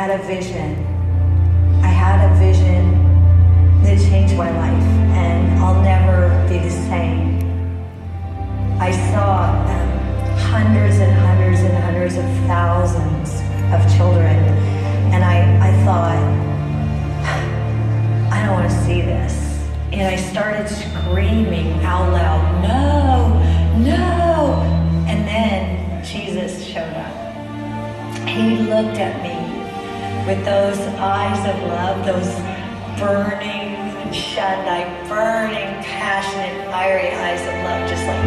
had a vision. I had a vision that changed my life, and I'll never be the same. I saw hundreds and hundreds and hundreds of thousands of children, and I thought, I don't want to see this. And I started screaming out loud, no, no. And then Jesus showed up. He looked at me with those eyes of love, those burning, Shaddai, burning, passionate, fiery eyes of love, just like,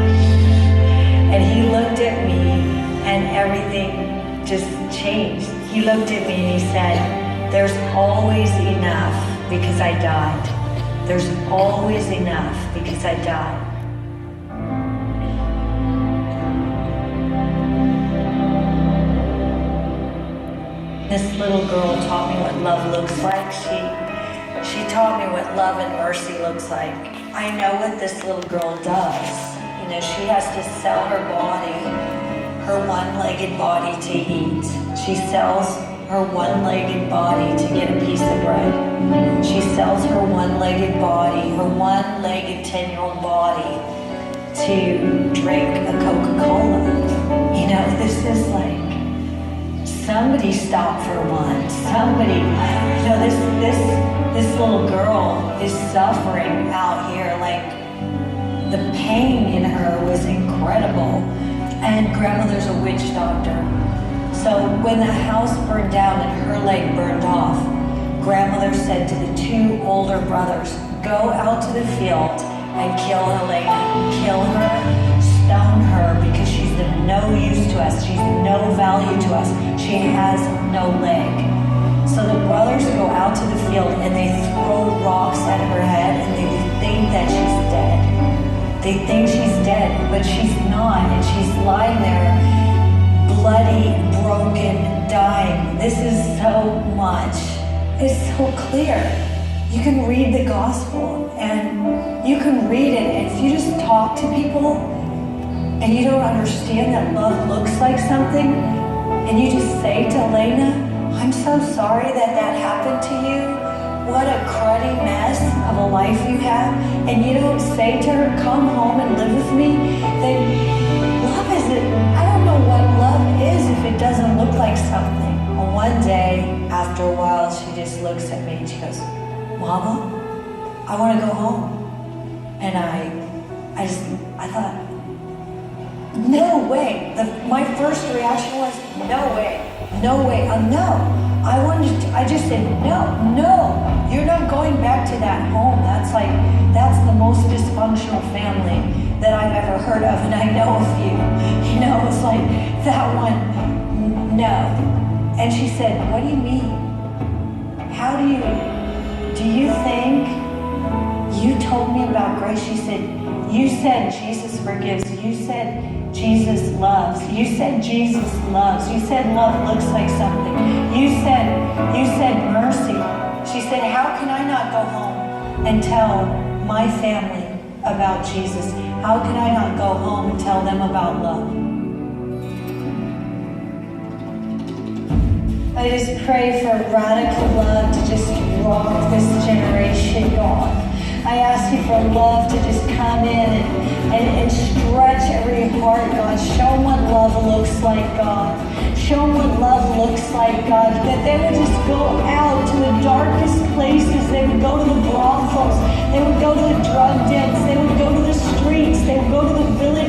and he looked at me and everything just changed. He looked at me and he said, there's always enough because I died. There's always enough because I died. This little girl taught me what love looks like. She taught me what love and mercy looks like. I know what this little girl does. You know, she has to sell her body, her one-legged body to eat. She sells her one-legged body to get a piece of bread. She sells her one-legged body, her one-legged 10-year-old body to drink a Coca-Cola. You know, this is like, somebody stop for one. Somebody, you know, this little girl is suffering out here. Like, the pain in her was incredible. And grandmother's a witch doctor. So when the house burned down and her leg burned off, grandmother said to the two older brothers, go out to the field and kill Elena. Kill her, stone her, because she's of no use to us. She's no value to us. She has no leg. So the brothers go out to the field and they throw rocks at her head and they think that she's dead. They think she's dead, but she's not, and she's lying there, bloody, broken, dying. This is so much. It's so clear. You can read the gospel and you can read it, and if you just talk to people and you don't understand that love looks like something, and you just say to Elena, I'm so sorry that that happened to you. What a cruddy mess of a life you have. And you don't say to her, come home and live with me. Then love isn't, I don't know what love is if it doesn't look like something. And one day, after a while, she just looks at me and she goes, Mama, I want to go home. And I thought, no way. My first reaction was, no way, no way, no. I just said, no, you're not going back to that home. That's the most dysfunctional family that I've ever heard of, and I know a few. You know, it's like, that one, no. And she said, what do you mean? Do you think you told me about grace? She said, you said Jesus forgives. You said Jesus loves. You said Jesus loves. You said love looks like something. You said mercy. She said, how can I not go home and tell my family about Jesus? How can I not go home and tell them about love? I just pray for radical love to just rock this generation, God. I ask you for love to just come in and stretch every heart, God. Show them what love looks like, God. Show them what love looks like, God. That they would just go out to the darkest places. They would go to the brothels. They would go to the drug dens. They would go to the streets. They would go to the village